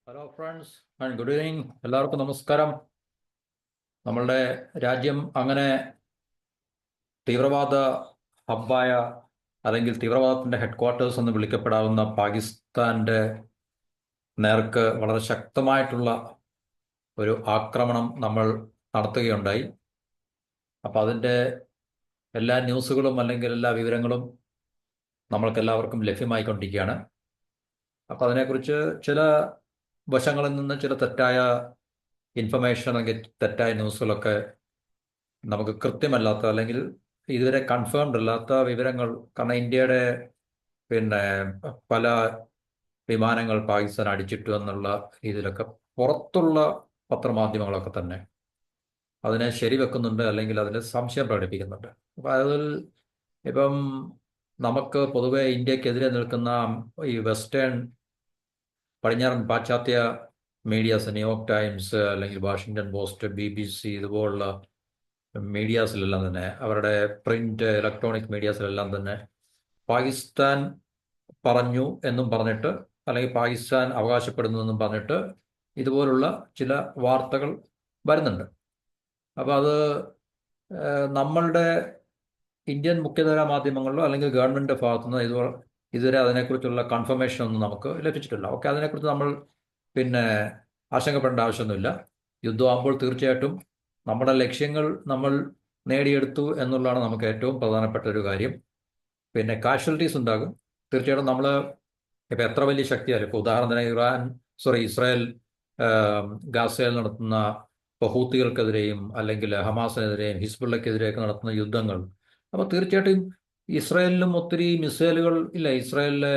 Hello friends and good evening. എല്ലാവർക്കും നമസ്കാരം. നമ്മളുടെ രാജ്യം അങ്ങനെ തീവ്രവാദ ഹബ്ബായ അല്ലെങ്കിൽ തീവ്രവാദത്തിന്റെ ഹെഡ്ക്വാർട്ടേഴ്സ് എന്ന് വിളിക്കപ്പെടാവുന്ന പാകിസ്ഥാന്റെ നേർക്ക് വളരെ ശക്തമായിട്ടുള്ള ഒരു ആക്രമണം നമ്മൾ നടത്തുകയുണ്ടായി. അപ്പം അതിൻ്റെ എല്ലാ ന്യൂസുകളും അല്ലെങ്കിൽ എല്ലാ വിവരങ്ങളും നമ്മൾക്കെല്ലാവർക്കും ലഭ്യമായിക്കൊണ്ടിരിക്കുകയാണ്. അപ്പം അതിനെക്കുറിച്ച് ചില വശങ്ങളിൽ നിന്ന് ചില തെറ്റായ ഇൻഫർമേഷൻ അല്ലെങ്കിൽ തെറ്റായ ന്യൂസുകളൊക്കെ നമുക്ക് കൃത്യമല്ലാത്ത അല്ലെങ്കിൽ ഇതുവരെ കൺഫേംഡ് അല്ലാത്ത വിവരങ്ങൾ, കാരണം ഇന്ത്യയുടെ പിന്നെ പല വിമാനങ്ങൾ പാകിസ്ഥാൻ അടിച്ചിട്ടു എന്നുള്ള രീതിയിലൊക്കെ പുറത്തുള്ള പത്രമാധ്യമങ്ങളൊക്കെ തന്നെ അതിനെ ശരിവെക്കുന്നുണ്ട് അല്ലെങ്കിൽ അതിൽ സംശയം പ്രകടിപ്പിക്കുന്നുണ്ട്. അപ്പം അതിൽ ഇപ്പം നമുക്ക് പൊതുവെ ഇന്ത്യക്കെതിരെ നിൽക്കുന്ന ഈ വെസ്റ്റേൺ പടിഞ്ഞാറൻ പാശ്ചാത്യ മീഡിയാസ്, ന്യൂയോർക്ക് ടൈംസ് അല്ലെങ്കിൽ വാഷിങ്ടൺ പോസ്റ്റ്, BBC ഇതുപോലുള്ള മീഡിയാസിലെല്ലാം തന്നെ, അവരുടെ പ്രിന്റ് ഇലക്ട്രോണിക് മീഡിയാസിലെല്ലാം തന്നെ പാകിസ്ഥാൻ പറഞ്ഞു എന്നും പറഞ്ഞിട്ട് അല്ലെങ്കിൽ പാകിസ്ഥാൻ അവകാശപ്പെടുന്നു എന്നും പറഞ്ഞിട്ട് ഇതുപോലുള്ള ചില വാർത്തകൾ വരുന്നുണ്ട്. അപ്പോൾ അത് നമ്മളുടെ ഇന്ത്യൻ മുഖ്യധാരാ മാധ്യമങ്ങളിലോ അല്ലെങ്കിൽ ഗവൺമെൻറ്റിൻ്റെ ഭാഗത്തുനിന്ന് ഇതുവരെ അതിനെക്കുറിച്ചുള്ള കൺഫർമേഷൻ ഒന്നും നമുക്ക് ലഭിച്ചിട്ടില്ല. ഓക്കെ, അതിനെക്കുറിച്ച് നമ്മൾ പിന്നെ ആശങ്കപ്പെടേണ്ട ആവശ്യമൊന്നുമില്ല. യുദ്ധമാകുമ്പോൾ തീർച്ചയായിട്ടും നമ്മുടെ ലക്ഷ്യങ്ങൾ നമ്മൾ നേടിയെടുത്തു എന്നുള്ളതാണ് നമുക്ക് ഏറ്റവും പ്രധാനപ്പെട്ട ഒരു കാര്യം. പിന്നെ കാഷ്വാലിറ്റീസ് ഉണ്ടാകും തീർച്ചയായിട്ടും. നമ്മൾ ഇപ്പം എത്ര വലിയ ശക്തിയായാലും, ഇപ്പോൾ ഉദാഹരണത്തിന് ഇസ്രായേൽ ഗാസയിൽ നടത്തുന്ന ഇപ്പോൾ ഹൂത്തികൾക്കെതിരെയും അല്ലെങ്കിൽ ഹമാസിനെതിരെയും ഹിസ്ബുള്ളക്കെതിരെയൊക്കെ നടത്തുന്ന യുദ്ധങ്ങൾ, അപ്പോൾ തീർച്ചയായിട്ടും ഇസ്രായേലിലും ഒത്തിരി മിസൈലുകൾ ഇല്ല. ഇസ്രായേലിലെ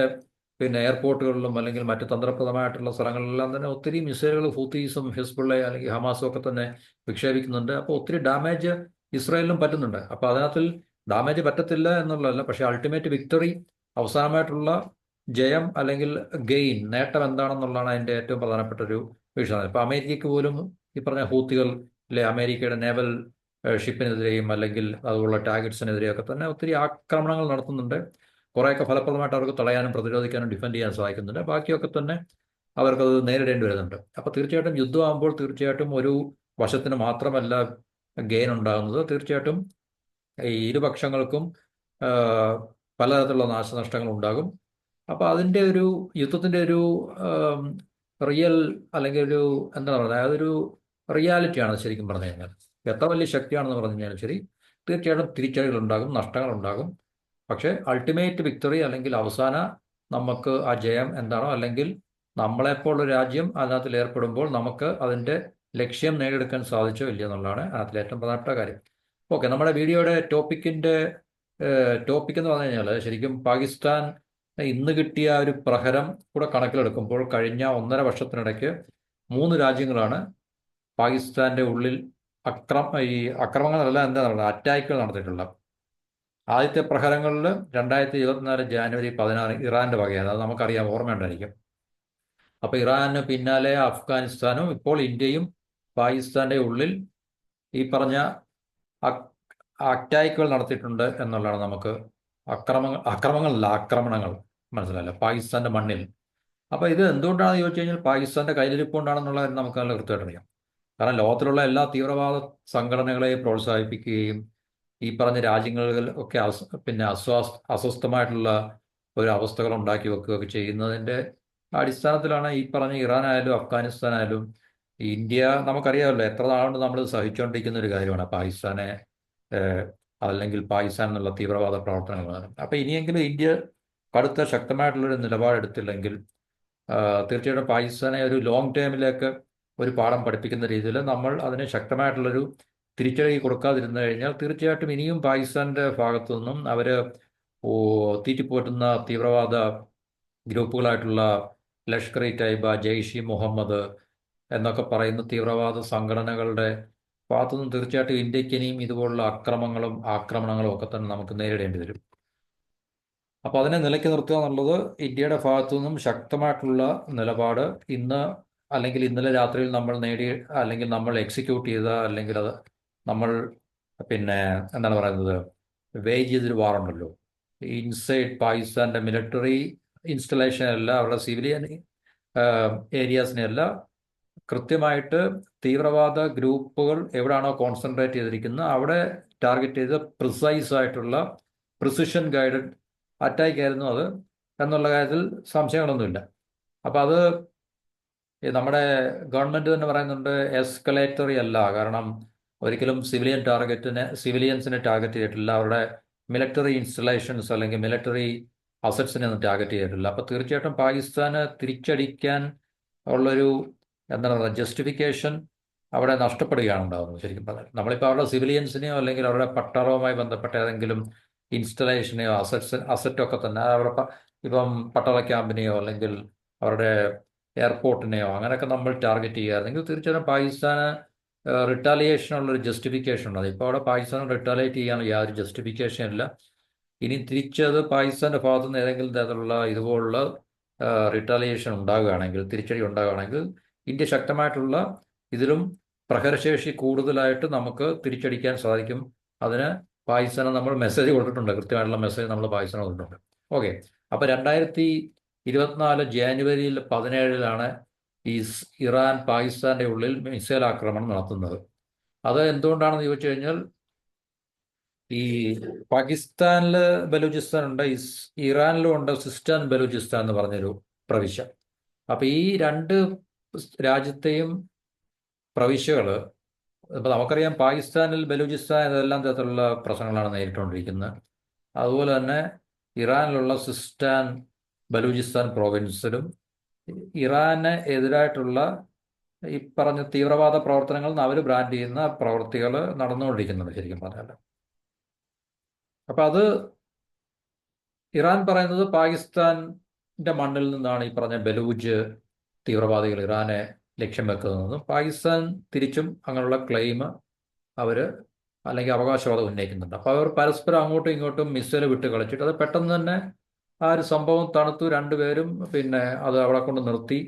പിന്നെ എയർപോർട്ടുകളിലും അല്ലെങ്കിൽ മറ്റ് തന്ത്രപ്രദമായിട്ടുള്ള സ്ഥലങ്ങളിലെല്ലാം തന്നെ ഒത്തിരി മിസൈലുകൾ ഹൂത്തീസും ഹിസ്ബുള്ള അല്ലെങ്കിൽ ഹമാസും ഒക്കെ തന്നെ വിക്ഷേപിക്കുന്നുണ്ട്. അപ്പോൾ ഒത്തിരി ഡാമേജ് ഇസ്രായേലിലും പറ്റുന്നുണ്ട്. അപ്പോൾ അതിനകത്തിൽ ഡാമേജ് പറ്റത്തില്ല എന്നുള്ളതല്ല, പക്ഷേ അൾട്ടിമേറ്റ് വിക്ടറി, അവസാനമായിട്ടുള്ള ജയം അല്ലെങ്കിൽ ഗെയിൻ, നേട്ടം എന്താണെന്നുള്ളതാണ് അതിൻ്റെ ഏറ്റവും പ്രധാനപ്പെട്ട ഒരു വിഷയം. ഇപ്പോൾ അമേരിക്കയ്ക്ക് പോലും ഈ പറഞ്ഞ ഹൂത്തികൾ അല്ലെ അമേരിക്കയുടെ നേവൽ ഷിപ്പിനെതിരെയും അല്ലെങ്കിൽ അതുപോലുള്ള ടാർഗറ്റ്സിനെതിരെയൊക്കെ തന്നെ ഒത്തിരി ആക്രമണങ്ങൾ നടത്തുന്നുണ്ട്. കുറേയൊക്കെ ഫലപ്രദമായിട്ട് അവർക്ക് തടയാനും പ്രതിരോധിക്കാനും ഡിഫെൻഡ് ചെയ്യാൻ സഹായിക്കുന്നുണ്ട്. ബാക്കിയൊക്കെ തന്നെ അവർക്കത് നേരിടേണ്ടി വരുന്നുണ്ട്. അപ്പോൾ തീർച്ചയായിട്ടും യുദ്ധമാകുമ്പോൾ തീർച്ചയായിട്ടും ഒരു വശത്തിന് മാത്രമല്ല ഗെയിൻ ഉണ്ടാകുന്നത്. തീർച്ചയായിട്ടും ഈ ഇരുപക്ഷങ്ങൾക്കും പലതരത്തിലുള്ള നാശനഷ്ടങ്ങൾ ഉണ്ടാകും. അപ്പോൾ അതിൻ്റെ ഒരു യുദ്ധത്തിൻ്റെ ഒരു റിയൽ അല്ലെങ്കിൽ ഒരു എന്താ പറയുക, അതൊരു റിയാലിറ്റിയാണ് ശരിക്കും പറഞ്ഞു കഴിഞ്ഞാൽ. എത്ര വലിയ ശക്തിയാണെന്ന് പറഞ്ഞു കഴിഞ്ഞാൽ ശരി, തീർച്ചയായിട്ടും തിരിച്ചടികളുണ്ടാകും, നഷ്ടങ്ങളുണ്ടാകും. പക്ഷേ അൾട്ടിമേറ്റ് വിക്ടറി അല്ലെങ്കിൽ അവസാന നമുക്ക് ആ ജയം എന്താണോ, അല്ലെങ്കിൽ നമ്മളെപ്പോലുള്ള രാജ്യം അതിനകത്തിൽ ഏർപ്പെടുമ്പോൾ നമുക്ക് അതിൻ്റെ ലക്ഷ്യം നേടിയെടുക്കാൻ സാധിച്ചോ ഇല്ലയോ എന്നുള്ളതാണ് അതിൽ ഏറ്റവും പ്രധാനപ്പെട്ട കാര്യം. ഓക്കെ, നമ്മുടെ വീഡിയോയുടെ ടോപ്പിക് എന്ന് പറഞ്ഞു കഴിഞ്ഞാൽ ശരിക്കും പാകിസ്ഥാൻ ഇന്ന് കിട്ടിയ ഒരു പ്രഹരം കൂടെ കണക്കിലെടുക്കുമ്പോൾ കഴിഞ്ഞ 1.5 വർഷത്തിനിടയ്ക്ക് 3 രാജ്യങ്ങളാണ് പാകിസ്ഥാന്റെ ഉള്ളിൽ ഈ അക്രമങ്ങളല്ല, എന്താ പറയുക, അറ്റാക്കുകൾ നടത്തിയിട്ടുള്ളത്. ആദ്യത്തെ പ്രഹരങ്ങളിൽ 2024 ജാനുവരി 16 ഇറാന്റെ വകയാണ്. അത് നമുക്കറിയാം, ഓർമ്മയുണ്ടായിരിക്കും. അപ്പോൾ ഇറാന് പിന്നാലെ അഫ്ഗാനിസ്ഥാനും ഇപ്പോൾ ഇന്ത്യയും പാകിസ്ഥാന്റെ ഉള്ളിൽ ഈ പറഞ്ഞ അറ്റാക്കുകൾ നടത്തിയിട്ടുണ്ട് എന്നുള്ളതാണ് നമുക്ക് ആക്രമണങ്ങൾ മനസ്സിലായല്ലോ പാകിസ്ഥാന്റെ മണ്ണിൽ. അപ്പോൾ ഇത് എന്തുകൊണ്ടാണെന്ന് ചോദിച്ചു കഴിഞ്ഞാൽ പാകിസ്ഥാന്റെ കയ്യിലിരിപ്പ് കൊണ്ടാണെന്നുള്ള കാര്യം നമുക്ക് നല്ല കൃത്യമായിട്ട് അറിയാം. കാരണം ലോകത്തിലുള്ള എല്ലാ തീവ്രവാദ സംഘടനകളെയും പ്രോത്സാഹിപ്പിക്കുകയും ഈ പറഞ്ഞ രാജ്യങ്ങളിൽ ഒക്കെ അസ്വസ്ഥമായിട്ടുള്ള ഒരു അവസ്ഥകൾ ഉണ്ടാക്കി വെക്കുകയൊക്കെ ചെയ്യുന്നതിൻ്റെ അടിസ്ഥാനത്തിലാണ് ഈ പറഞ്ഞ ഇറാനായാലും അഫ്ഗാനിസ്ഥാനായാലും ഇന്ത്യ, നമുക്കറിയാമല്ലോ എത്ര നാളുകൊണ്ട് നമ്മൾ സഹിച്ചുകൊണ്ടിരിക്കുന്ന ഒരു കാര്യമാണ് പാകിസ്ഥാനെ അല്ലെങ്കിൽ പാകിസ്ഥാൻ എന്നുള്ള തീവ്രവാദ പ്രവർത്തനങ്ങൾ. അപ്പോൾ ഇനിയെങ്കിലും ഇന്ത്യ കടുത്ത ശക്തമായിട്ടുള്ളൊരു നിലപാടെടുത്തില്ലെങ്കിൽ തീർച്ചയായിട്ടും പാകിസ്ഥാനെ ഒരു ലോങ് ടേമിലേക്ക് ഒരു പാഠം പഠിപ്പിക്കുന്ന രീതിയിൽ നമ്മൾ അതിന് ശക്തമായിട്ടുള്ളൊരു തിരിച്ചടി കൊടുക്കാതിരുന്നു കഴിഞ്ഞാൽ തീർച്ചയായിട്ടും ഇനിയും പാകിസ്ഥാന്റെ ഭാഗത്തു നിന്നും അവർ തീറ്റിപ്പോറ്റുന്ന തീവ്രവാദ ഗ്രൂപ്പുകളായിട്ടുള്ള ലഷ്കർ ഇ തൈബ, ജെയ്ഷ് ഇ മുഹമ്മദ് എന്നൊക്കെ പറയുന്ന തീവ്രവാദ സംഘടനകളുടെ ഭാഗത്തുനിന്നും തീർച്ചയായിട്ടും ഇന്ത്യക്ക് ഇനിയും ഇതുപോലുള്ള ആക്രമണങ്ങളും ഒക്കെ തന്നെ നമുക്ക് നേരിടേണ്ടി വരും. അപ്പോൾ അതിനെ നിലയ്ക്ക് നിർത്തുക എന്നുള്ളത് ഇന്ത്യയുടെ ഭാഗത്തു നിന്നും ശക്തമായിട്ടുള്ള നിലപാട് ഇന്ന് അല്ലെങ്കിൽ ഇന്നലെ രാത്രിയിൽ നമ്മൾ അല്ലെങ്കിൽ നമ്മൾ എക്സിക്യൂട്ട് ചെയ്ത അല്ലെങ്കിൽ അത് നമ്മൾ പിന്നെ എന്താണ് പറയുന്നത്, വേജ് ചെയ്തൊരു വാറുണ്ടല്ലോ ഇൻസൈഡ് പാകിസ്ഥാന്റെ മിലിറ്ററി ഇൻസ്റ്റലേഷൻ അല്ല, അവരുടെ സിവിലിയൻ ഏരിയാസിനെയല്ല, കൃത്യമായിട്ട് തീവ്രവാദ ഗ്രൂപ്പുകൾ എവിടെയാണോ കോൺസെൻട്രേറ്റ് ചെയ്തിരിക്കുന്നത് അവിടെ ടാർഗറ്റ് ചെയ്ത് പ്രിസൈസ് ആയിട്ടുള്ള പ്രിസിഷൻ ഗൈഡഡ് അറ്റാക്ക് ആയിരുന്നു അത് എന്നുള്ള കാര്യത്തിൽ സംശയങ്ങളൊന്നുമില്ല. അപ്പം അത് നമ്മുടെ ഗവൺമെന്റ് തന്നെ പറയുന്നുണ്ട് എസ്കലേറ്ററി അല്ല, കാരണം ഒരിക്കലും സിവിലിയൻസിനെ ടാർഗറ്റ് ചെയ്തിട്ടില്ല, അവരുടെ മിലിറ്ററി ഇൻസ്റ്റലേഷൻസ് അല്ലെങ്കിൽ മിലിറ്ററി അസറ്റ്സിനെ ഒന്നും ടാർഗറ്റ് ചെയ്തിട്ടില്ല. അപ്പോൾ തീർച്ചയായിട്ടും പാകിസ്ഥാന് തിരിച്ചടിക്കാൻ ഉള്ളൊരു എന്താണ് പറയുക ജസ്റ്റിഫിക്കേഷൻ അവിടെ നഷ്ടപ്പെടുകയാണ് ഉണ്ടാകുന്നത്. ശരിക്കും പറഞ്ഞാൽ നമ്മളിപ്പോൾ അവരുടെ സിവിലിയൻസിനെയോ അല്ലെങ്കിൽ അവരുടെ പട്ടാളവുമായി ബന്ധപ്പെട്ട ഏതെങ്കിലും ഇൻസ്റ്റലേഷനെയോ അസറ്റൊക്കെ തന്നെ അവരുടെ ഇപ്പം പട്ടാള ക്യാമ്പിനെയോ അല്ലെങ്കിൽ അവരുടെ എയർപോർട്ടിനെയോ അങ്ങനെയൊക്കെ നമ്മൾ ടാർഗറ്റ് ചെയ്യുകയാണെങ്കിൽ തീർച്ചയായും പാകിസ്ഥാന് റിട്ടാലിയേഷനുള്ളൊരു ജസ്റ്റിഫിക്കേഷൻ ഉണ്ട്. ഇപ്പോൾ അവിടെ പാകിസ്ഥാൻ റിട്ടാലിയേറ്റ് ചെയ്യാനുള്ള യാതൊരു ജസ്റ്റിഫിക്കേഷൻ ഇല്ല. ഇനി തിരിച്ചത് പാകിസ്ഥാന്റെ ഭാഗത്തു നിന്ന് ഏതെങ്കിലും തരത്തിലുള്ള ഇതുപോലുള്ള റിട്ടാലിയേഷൻ ഉണ്ടാകുകയാണെങ്കിൽ, തിരിച്ചടി ഉണ്ടാകുകയാണെങ്കിൽ ഇന്ത്യ ശക്തമായിട്ടുള്ള ഇതിലും പ്രഹരശേഷി കൂടുതലായിട്ട് നമുക്ക് തിരിച്ചടിക്കാൻ സാധിക്കും. അതിന് പാകിസ്ഥാന് നമ്മൾ മെസ്സേജ് കൊടുത്തിട്ടുണ്ട്, കൃത്യമായിട്ടുള്ള മെസ്സേജ് നമ്മൾ പാകിസ്ഥാന് കൊടുത്തിട്ടുണ്ട്. ഓക്കെ, അപ്പോൾ 2024 ജാനുവരി 17 ഇറാൻ പാകിസ്ഥാന്റെ ഉള്ളിൽ മിസൈൽ ആക്രമണം നടത്തുന്നത്. അത് എന്തുകൊണ്ടാണെന്ന് ചോദിച്ചു കഴിഞ്ഞാൽ ഈ പാകിസ്ഥാനില് ബലൂചിസ്ഥാൻ ഉണ്ട്, ഇറാനിലും ഉണ്ട് സിസ്റ്റാൻ ബലൂചിസ്ഥാൻ എന്ന് പറഞ്ഞൊരു പ്രവിശ്യ. അപ്പൊ ഈ രണ്ട് രാജ്യത്തെയും പ്രവിശ്യകള് ഇപ്പൊ നമുക്കറിയാം പാകിസ്ഥാനിൽ ബലൂചിസ്ഥാൻ ഇതെല്ലാം തരത്തിലുള്ള പ്രശ്നങ്ങളാണ് നേരിട്ടുകൊണ്ടിരിക്കുന്നത്. അതുപോലെ തന്നെ ഇറാനിലുള്ള സിസ്റ്റാൻ ബലൂചിസ്ഥാൻ പ്രോവിൻസിലും ഇറാന് എതിരായിട്ടുള്ള ഈ പറഞ്ഞ തീവ്രവാദ പ്രവർത്തനങ്ങൾ അവർ ബ്രാൻഡ് ചെയ്യുന്ന പ്രവൃത്തികൾ നടന്നുകൊണ്ടിരിക്കുന്നുണ്ട് ശരിക്കും പറഞ്ഞാൽ. അപ്പൊ അത് ഇറാൻ പറയുന്നത് പാകിസ്ഥാന്റെ മണ്ണിൽ നിന്നാണ് ഈ പറഞ്ഞ ബലൂജ് തീവ്രവാദികൾ ഇറാനെ ലക്ഷ്യം വെക്കുന്നതെന്നും പാകിസ്ഥാൻ തിരിച്ചും അങ്ങനെയുള്ള ക്ലെയിം അവർ അല്ലെങ്കിൽ അവകാശവാദം ഉന്നയിക്കുന്നുണ്ട്. അപ്പോൾ അവർ പരസ്പരം അങ്ങോട്ടും ഇങ്ങോട്ടും മിസൈൽ വിട്ട് കളിച്ചിട്ട് അത് പെട്ടെന്ന് തന്നെ ആ ഒരു സംഭവം തണുത്തു. രണ്ടുപേരും പിന്നെ അത് അവിടെ കൊണ്ട് നിർത്തി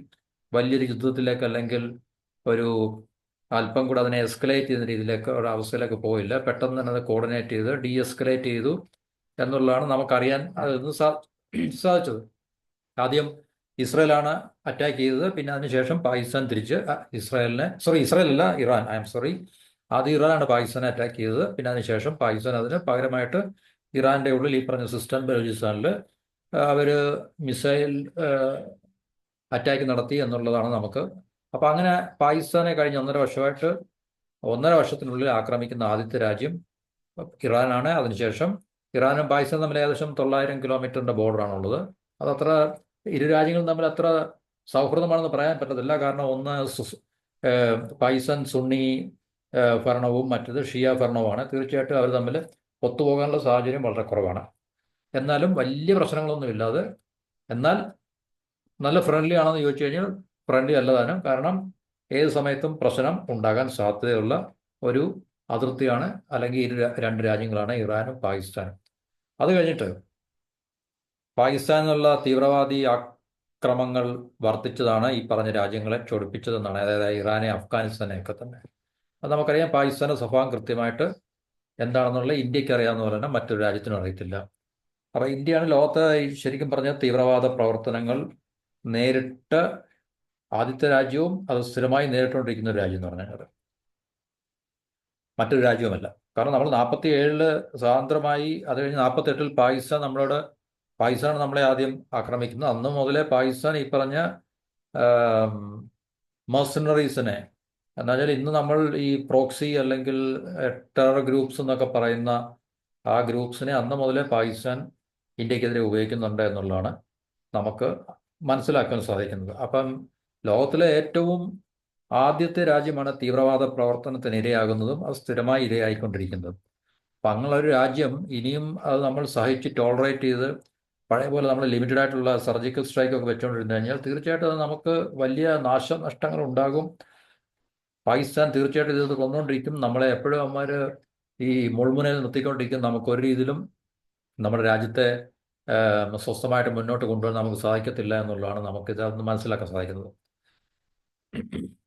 വലിയൊരു യുദ്ധത്തിലേക്ക് അല്ലെങ്കിൽ ഒരു അല്പം കൂടെ അതിനെ എസ്കലേറ്റ് ചെയ്യുന്ന രീതിയിലേക്ക് ഒരു അവസ്ഥയിലേക്ക് പോയില്ല. പെട്ടെന്ന് തന്നെ അത് കോർഡിനേറ്റ് ചെയ്ത് ഡീ എസ്കലേറ്റ് ചെയ്തു എന്നുള്ളതാണ് നമുക്കറിയാൻ അതിന് സാധിച്ചത്. ആദ്യം ഇസ്രയേലാണ് അറ്റാക്ക് ചെയ്തത്, പിന്നെ അതിനുശേഷം പാകിസ്ഥാൻ തിരിച്ച് ഇസ്രയേലല്ല ഇറാൻ, ആദ്യം ഇറാനാണ് പാകിസ്ഥാനെ അറ്റാക്ക് ചെയ്തത്. പിന്നെ അതിനുശേഷം പാകിസ്ഥാൻ അതിന് പകരമായിട്ട് ഇറാന്റെ ഉള്ളിൽ ഈ പറഞ്ഞ സിസ്റ്റം ബലൂചിസ്ഥാനിൽ അവര് മിസൈൽ അറ്റാക്ക് നടത്തി എന്നുള്ളതാണ് നമുക്ക്. അപ്പൊ അങ്ങനെ പാകിസ്ഥാനെ കഴിഞ്ഞ 1.5 വർഷത്തിനുള്ളിൽ ആക്രമിക്കുന്ന ആദ്യത്തെ രാജ്യം ഇറാനാണ്. അതിനുശേഷം ഇറാനും പാകിസ്ഥാനും തമ്മിൽ ഏകദേശം 900 കിലോമീറ്ററിന്റെ ബോർഡറാണുള്ളത്. അതത്ര ഇരു രാജ്യങ്ങളും തമ്മിൽ അത്ര സൗഹൃദമാണെന്ന് പറയാൻ പറ്റത്തില്ല. കാരണം ഒന്ന് പാകിസ്ഥാൻ സുന്നി ഭരണവും മറ്റത് ഷിയ ഭരണവുമാണ്. തീർച്ചയായിട്ടും അവർ തമ്മിൽ ഒത്തുപോകാനുള്ള സാഹചര്യം വളരെ കുറവാണ്. എന്നാലും വലിയ പ്രശ്നങ്ങളൊന്നുമില്ലാതെ, എന്നാൽ നല്ല ഫ്രണ്ട്ലി ആണെന്ന് ചോദിച്ചു കഴിഞ്ഞാൽ ഫ്രണ്ട്ലി അല്ലതാനും. കാരണം ഏത് സമയത്തും പ്രശ്നം ഉണ്ടാകാൻ സാധ്യതയുള്ള ഒരു അതിർത്തിയാണ് അല്ലെങ്കിൽ രണ്ട് രാജ്യങ്ങളാണ് ഇറാനും പാകിസ്ഥാനും. അത് കഴിഞ്ഞിട്ട് പാകിസ്ഥാനിലുള്ള തീവ്രവാദി ആക്രമങ്ങൾ വർദ്ധിച്ചതാണ് ഈ പറഞ്ഞ രാജ്യങ്ങളെ ചൊടിപ്പിച്ചതെന്നാണ്, അതായത് ഇറാനെ അഫ്ഗാനിസ്ഥാനെയൊക്കെ തന്നെ. അത് നമുക്കറിയാം. പാകിസ്ഥാന്റെ സ്വഭാവം കൃത്യമായിട്ട് എന്താണെന്നുള്ള ഇന്ത്യക്ക് അറിയാവുന്ന പോലെ തന്നെ മറ്റൊരു രാജ്യത്തിനും അറിയത്തില്ല. അപ്പൊ ഇന്ത്യയാണ് ലോകത്ത് ശരിക്കും പറഞ്ഞ തീവ്രവാദ പ്രവർത്തനങ്ങൾ നേരിട്ട് ആദ്യത്തെ രാജ്യവും അത് സ്ഥിരമായി നേരിട്ടുകൊണ്ടിരിക്കുന്ന ഒരു രാജ്യം എന്ന് പറഞ്ഞാൽ മറ്റൊരു രാജ്യവുമല്ല. കാരണം നമ്മൾ 47 സ്വതന്ത്രമായി, അത് കഴിഞ്ഞ് 48 പാകിസ്ഥാൻ നമ്മളെ ആദ്യം ആക്രമിക്കുന്നത്. അന്ന് മുതലേ പാകിസ്ഥാൻ ഈ പറഞ്ഞ മെർസനറീസിനെ, എന്താ വെച്ചാൽ ഇന്ന് നമ്മൾ ഈ പ്രോക്സി അല്ലെങ്കിൽ ടെറർ ഗ്രൂപ്പ്സ് എന്നൊക്കെ പറയുന്ന ആ ഗ്രൂപ്പ്സിനെ അന്ന് മുതലേ പാകിസ്ഥാൻ ഇന്ത്യക്കെതിരെ ഉപയോഗിക്കുന്നുണ്ട് എന്നുള്ളതാണ് നമുക്ക് മനസ്സിലാക്കാൻ സാധിക്കുന്നത്. അപ്പം ലോകത്തിലെ ഏറ്റവും ആദ്യത്തെ രാജ്യമാണ് തീവ്രവാദ പ്രവർത്തനത്തിന് ഇരയാകുന്നതും അത് സ്ഥിരമായി ഇരയായിക്കൊണ്ടിരിക്കുന്നതും. അപ്പം അങ്ങനെയുള്ള ഒരു രാജ്യം ഇനിയും അത് നമ്മൾ സഹിച്ച് ടോളറേറ്റ് ചെയ്ത് പഴയ പോലെ നമ്മൾ ലിമിറ്റഡ് ആയിട്ടുള്ള സർജിക്കൽ സ്ട്രൈക്കൊക്കെ വെച്ചുകൊണ്ടിരുന്നു കഴിഞ്ഞാൽ തീർച്ചയായിട്ടും അത് നമുക്ക് വലിയ നാശനഷ്ടങ്ങൾ ഉണ്ടാകും. പാകിസ്ഥാൻ തീർച്ചയായിട്ടും ഇത് കൊന്നുകൊണ്ടിരിക്കും. നമ്മളെ എപ്പോഴും അവന്മാർ ഈ മുൾമുനയിൽ നിർത്തിക്കൊണ്ടിരിക്കും. നമുക്കൊരു രീതിയിലും നമ്മുടെ രാജ്യത്തെ സ്വസ്ഥമായിട്ട് മുന്നോട്ട് കൊണ്ടുപോകാൻ നമുക്ക് സാധിക്കത്തില്ല എന്നുള്ളതാണ് നമുക്കിത് മനസ്സിലാക്കാൻ സാധിക്കുന്നത്.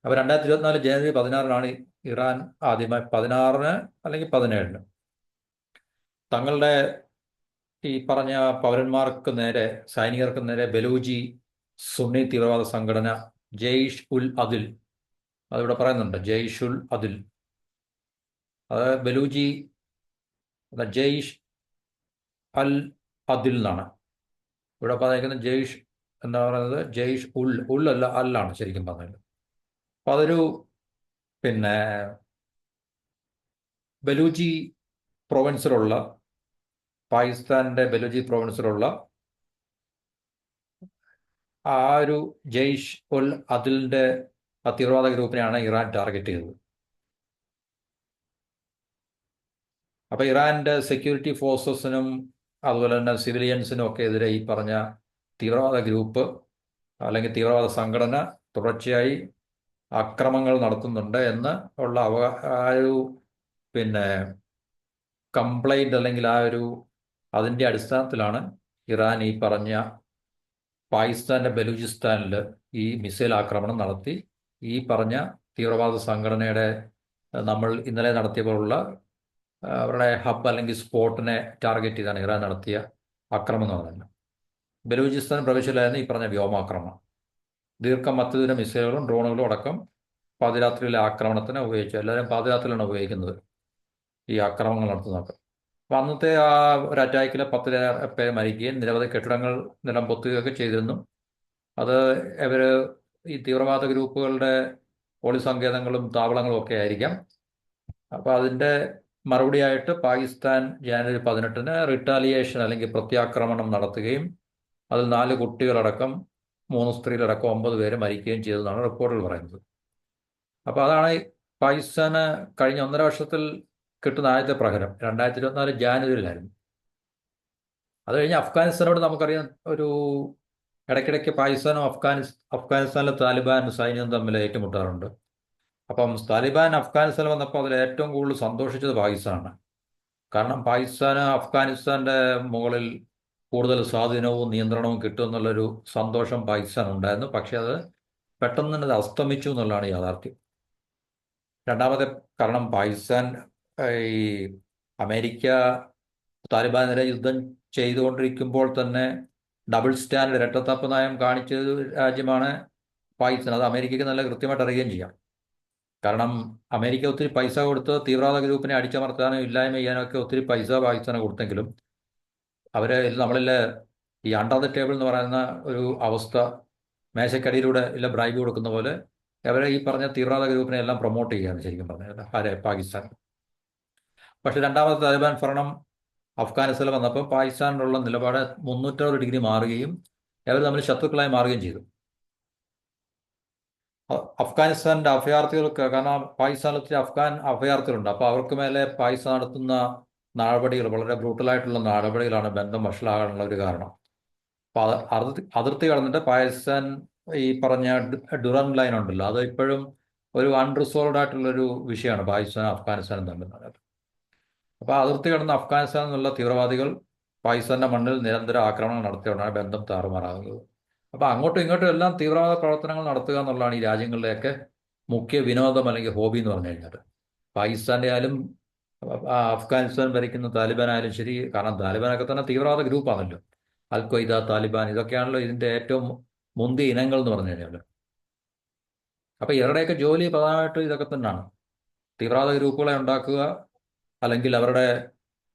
അപ്പോൾ 2024 ജനുവരി 16 ഇറാൻ ആദ്യമായി 16 അല്ലെങ്കിൽ 17 തങ്ങളുടെ ഈ പറഞ്ഞ പൗരന്മാർക്ക് നേരെ, സൈനികർക്ക് നേരെ ബലൂജി സുന്നി തീവ്രവാദ സംഘടന ജെയ്ഷ് ഉൽ അദിൽ, അതിവിടെ പറയുന്നുണ്ട്, ജെയ്ഷ് ഉൽ അദിൽ. അത് ബലൂജി ജെയ്ഷ് അൽ അദിൽ എന്നാണ് ഇവിടെ പറഞ്ഞിരിക്കുന്നത്. ജെയ്ഷ് എന്താ പറയുന്നത്, ജെയ്ഷ് ഉൽ അല്ല, അല്ലാണ് ശരിക്കും പറഞ്ഞത്. അപ്പൊ അതൊരു പിന്നെ ബലൂജി പ്രൊവിൻസിലുള്ള, പാകിസ്ഥാന്റെ ബലൂജി പ്രൊവിൻസിലുള്ള ആ ഒരു ജെയ്ഷ് ഉൽ അദിലിന്റെ തീവ്രവാദ ഗ്രൂപ്പിനെയാണ് ഇറാൻ ടാർഗറ്റ് ചെയ്തത്. അപ്പൊ ഇറാന്റെ സെക്യൂരിറ്റി ഫോഴ്സസിനും അതുപോലെ തന്നെ സിവിലിയൻസിനും ഒക്കെ എതിരെ ഈ പറഞ്ഞ തീവ്രവാദ ഗ്രൂപ്പ് അല്ലെങ്കിൽ തീവ്രവാദ സംഘടന തുടർച്ചയായി അക്രമങ്ങൾ നടത്തുന്നുണ്ട് എന്ന് ഉള്ള ആ ഒരു പിന്നെ കംപ്ലൈന്റ് അല്ലെങ്കിൽ ആ ഒരു അതിന്റെ അടിസ്ഥാനത്തിലാണ് ഇറാൻ ഈ പറഞ്ഞ പാകിസ്ഥാന്റെ ബലൂചിസ്ഥാനിൽ ഈ മിസൈൽ ആക്രമണം നടത്തി ഈ പറഞ്ഞ തീവ്രവാദ സംഘടനയുടെ നമ്മൾ ഇന്നലെ നടത്തിയ പോലുള്ള അവരുടെ ഹബ് അല്ലെങ്കിൽ സ്പോട്ടിനെ ടാർഗറ്റ് ചെയ്താണ് ഇറാൻ നടത്തിയ ആക്രമണം എന്ന് പറയുന്നത്. ബലൂചിസ്ഥാൻ പ്രവിശ്യയിലായിരുന്നു ഈ പറഞ്ഞ വ്യോമാക്രമണം. മധ്യദൂര മിസൈലുകളും ഡ്രോണുകളും അടക്കം പാതിരാത്രിയിലെ ആക്രമണത്തിന് ഉപയോഗിച്ചു. എല്ലാവരും പാതിരാത്രിയിലാണ് ഉപയോഗിക്കുന്നത് ഈ ആക്രമണങ്ങൾ നടത്തുന്നതൊക്കെ. അപ്പം അന്നത്തെ ആ ഒരു അറ്റാക്കിൽ 10 പേര് മരിക്കുകയും നിരവധി കെട്ടിടങ്ങൾ നിലം പൊത്തുകയൊക്കെ ചെയ്തിരുന്നു. അത് ഇവർ ഈ തീവ്രവാദ ഗ്രൂപ്പുകളുടെ ഒളി സങ്കേതങ്ങളും താവളങ്ങളും ഒക്കെ ആയിരിക്കാം. അപ്പോൾ അതിൻ്റെ മറുപടിയായിട്ട് പാകിസ്ഥാൻ ജനുവരി 18 റിട്ടാലിയേഷൻ അല്ലെങ്കിൽ പ്രത്യാക്രമണം നടത്തുകയും അതിൽ 4 കുട്ടികളടക്കം 3 സ്ത്രീകളടക്കം 9 പേര് മരിക്കുകയും ചെയ്തതെന്നാണ് റിപ്പോർട്ടുകൾ പറയുന്നത്. അപ്പോൾ അതാണ് പാകിസ്ഥാന് കഴിഞ്ഞ 1.5 വർഷത്തിൽ കിട്ടുന്ന ആദ്യത്തെ പ്രഹരം. 2024 ജാനുവരിയിലായിരുന്നു. അത് കഴിഞ്ഞ് അഫ്ഗാനിസ്ഥാനോട് നമുക്കറിയാം, ഒരു ഇടയ്ക്കിടയ്ക്ക് പാകിസ്ഥാനും അഫ്ഗാനിസ്ഥാനിലെ താലിബാൻ സൈന്യവും തമ്മിൽ ഏറ്റുമുട്ടാറുണ്ട്. അപ്പം താലിബാൻ അഫ്ഗാനിസ്ഥാനിൽ വന്നപ്പോൾ അതിൽ ഏറ്റവും കൂടുതൽ സന്തോഷിച്ചത് പാകിസ്ഥാനാണ്. കാരണം പാകിസ്ഥാന് അഫ്ഗാനിസ്ഥാന്റെ മുകളിൽ കൂടുതൽ സ്വാധീനവും നിയന്ത്രണവും കിട്ടുമെന്നുള്ളൊരു സന്തോഷം പാകിസ്ഥാൻ ഉണ്ടായിരുന്നു. പക്ഷെ അത് പെട്ടെന്ന് തന്നെ അത് അസ്തമിച്ചു എന്നുള്ളതാണ് യാഥാർത്ഥ്യം. രണ്ടാമത്തെ കാരണം, പാകിസ്ഥാൻ ഈ അമേരിക്ക താലിബാനെതിരെ യുദ്ധം ചെയ്തുകൊണ്ടിരിക്കുമ്പോൾ തന്നെ ഡബിൾ സ്റ്റാൻഡേർഡ്, ഇരട്ടത്താപ്പ് നയം കാണിച്ച രാജ്യമാണ് പാകിസ്ഥാൻ. അത് അമേരിക്കയ്ക്ക് നല്ല കൃത്യമായിട്ട് അറിയുകയും ചെയ്യാം. കാരണം അമേരിക്ക ഒത്തിരി പൈസ കൊടുത്ത് തീവ്രവാദ ഗ്രൂപ്പിനെ അടിച്ചമർത്താനും ഇല്ലായ്മ ചെയ്യാനും ഒക്കെ ഒത്തിരി പൈസ പാകിസ്ഥാന് കൊടുത്തെങ്കിലും അവരെ നമ്മളിൽ ഈ അണ്ടർ ദ ടേബിൾ എന്ന് പറയുന്ന ഒരു അവസ്ഥ, മേശക്കടിയിലൂടെ ഇല്ല ബ്രൈബ് കൊടുക്കുന്ന പോലെ അവരെ ഈ പറഞ്ഞ തീവ്രവാദ ഗ്രൂപ്പിനെ എല്ലാം പ്രൊമോട്ട് ചെയ്യുകയാണ് ശരിക്കും പറഞ്ഞത് ആരെ, പാകിസ്ഥാൻ. പക്ഷെ രണ്ടാമത്തെ താലിബാൻ ഭരണം അഫ്ഗാനിസ്ഥാനിൽ വന്നപ്പോൾ പാകിസ്ഥാനിലുള്ള നിലപാട് 360 ഡിഗ്രി മാറുകയും അവർ തമ്മിൽ ശത്രുക്കളായി മാറുകയും ചെയ്തു. അഫ്ഗാനിസ്ഥാന്റെ അഭയാർത്ഥികൾക്ക്, കാരണം പാകിസ്ഥാനിൽ ഒത്തിരി അഫ്ഗാൻ അഭയാർത്ഥികളുണ്ട്, അപ്പോൾ അവർക്ക് മേലെ പാകിസ്ഥാൻ നടത്തുന്ന നടപടികൾ, വളരെ ബ്രൂട്ടലായിട്ടുള്ള നടപടികളാണ് ബന്ധം വഷളാകാനുള്ള ഒരു കാരണം. അപ്പോൾ അതിർത്തി കടന്നിട്ട് പാകിസ്ഥാൻ ഈ പറഞ്ഞ ഡുറൻ ലൈൻ ഉണ്ടല്ലോ, അത് ഇപ്പോഴും ഒരു അൺറിസോൾവ്ഡ് ആയിട്ടുള്ളൊരു വിഷയമാണ് പാകിസ്ഥാനും അഫ്ഗാനിസ്ഥാനും തമ്മിൽ. അപ്പോൾ അതിർത്തി കടന്ന അഫ്ഗാനിസ്ഥാനിൽ നിന്നുള്ള തീവ്രവാദികൾ പാകിസ്ഥാന്റെ മണ്ണിൽ നിരന്തര ആക്രമണങ്ങൾ നടത്തിയോണ്ടാണ് ബന്ധം താറുമാറാകുന്നത്. അപ്പോൾ അങ്ങോട്ടും ഇങ്ങോട്ടും എല്ലാം തീവ്രവാദ പ്രവർത്തനങ്ങൾ നടത്തുക എന്നുള്ളതാണ് ഈ രാജ്യങ്ങളിലെയൊക്കെ മുഖ്യ വിനോദം അല്ലെങ്കിൽ ഹോബി എന്ന് പറഞ്ഞു കഴിഞ്ഞാൽ. പാകിസ്ഥാന്റെ ആയാലും അഫ്ഗാനിസ്ഥാൻ ഭരിക്കുന്ന താലിബാൻ ആയാലും ശരി, കാരണം താലിബാനൊക്കെ തന്നെ തീവ്രവാദ ഗ്രൂപ്പാണല്ലോ. അൽ ഖ്വയ്ദ, താലിബാൻ, ഇതൊക്കെയാണല്ലോ ഇതിന്റെ ഏറ്റവും മുന്തിയ ഇനങ്ങൾ എന്ന് പറഞ്ഞു കഴിഞ്ഞാൽ. അപ്പോൾ ഇവരുടെയൊക്കെ ജോലി പ്രധാനമായിട്ടും ഇതൊക്കെ തന്നെയാണ്, തീവ്രവാദ ഗ്രൂപ്പുകളെ ഉണ്ടാക്കുക, അല്ലെങ്കിൽ അവരുടെ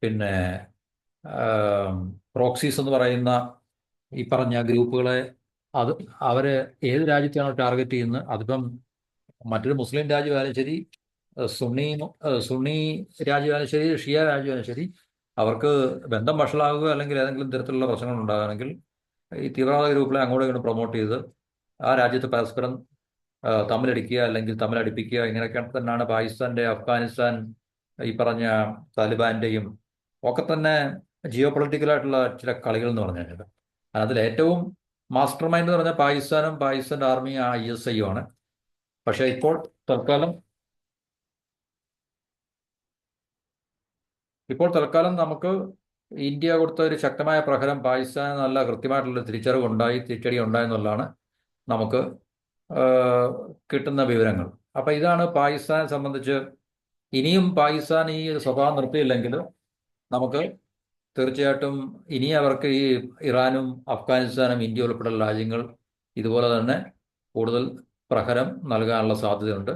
പിന്നെ പ്രോക്സീസ് എന്ന് പറയുന്ന ഈ പറഞ്ഞ ഗ്രൂപ്പുകളെ അത് അവരെ ഏത് രാജ്യത്തെയാണോ ടാർഗറ്റ് ചെയ്യുന്നത്, അതിപ്പം മറ്റൊരു മുസ്ലിം രാജ്യമായാലും ശരി, സുണ്ണി രാജ്യമായാലും ശരി, ഷിയ രാജ്യമായാലും ശരി, അവർക്ക് ബന്ധം വഷളാകുക അല്ലെങ്കിൽ ഏതെങ്കിലും തരത്തിലുള്ള പ്രശ്നങ്ങൾ ഉണ്ടാകുകയാണെങ്കിൽ ഈ തീവ്രവാദ ഗ്രൂപ്പുകളെ അങ്ങോട്ടും ഇങ്ങോട്ടും പ്രൊമോട്ട് ചെയ്ത് ആ രാജ്യത്ത് പരസ്പരം തമ്മിലടിക്കുക അല്ലെങ്കിൽ തമ്മിലടിപ്പിക്കുക, ഇങ്ങനെയൊക്കെ തന്നെയാണ് പാകിസ്ഥാന്റെ, അഫ്ഗാനിസ്ഥാൻ, ഈ പറഞ്ഞ താലിബാന്റെയും ഒക്കെ തന്നെ ജിയോ പൊളിറ്റിക്കലായിട്ടുള്ള ചില കളികൾ എന്ന് പറഞ്ഞു കഴിഞ്ഞാൽ. അതിൽ ഏറ്റവും മാസ്റ്റർ മൈൻഡ് എന്ന് പറഞ്ഞാൽ പാകിസ്ഥാനും പാകിസ്ഥാന്റെ ആർമി ISI ആണ്. പക്ഷെ ഇപ്പോൾ തൽക്കാലം നമുക്ക് ഇന്ത്യ കൊടുത്ത ഒരു ശക്തമായ പ്രഹരം പാകിസ്ഥാന് നല്ല കൃത്യമായിട്ടുള്ള തിരിച്ചടി ഉണ്ടായി എന്നുള്ളതാണ് നമുക്ക് കിട്ടുന്ന വിവരങ്ങൾ. അപ്പം ഇതാണ് പാകിസ്ഥാനെ സംബന്ധിച്ച്. ഇനിയും പാകിസ്ഥാൻ ഈ സ്വഭാവം നിർത്തിയില്ലെങ്കിൽ നമുക്ക് തീർച്ചയായിട്ടും ഇനി അവർക്ക് ഈ ഇറാനും അഫ്ഗാനിസ്ഥാനും ഇന്ത്യ ഉൾപ്പെടെയുള്ള രാജ്യങ്ങൾ ഇതുപോലെ തന്നെ കൂടുതൽ പ്രഹരം നൽകാനുള്ള സാധ്യതയുണ്ട്.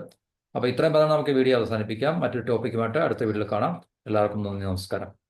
അപ്പോൾ ഇത്രയും പറഞ്ഞാൽ നമുക്ക് വീഡിയോ അവസാനിപ്പിക്കാം. മറ്റൊരു ടോപ്പിക്കുമായിട്ട് അടുത്ത വീഡിയോയിൽ കാണാം. എല്ലാവർക്കും നന്ദി, നമസ്കാരം.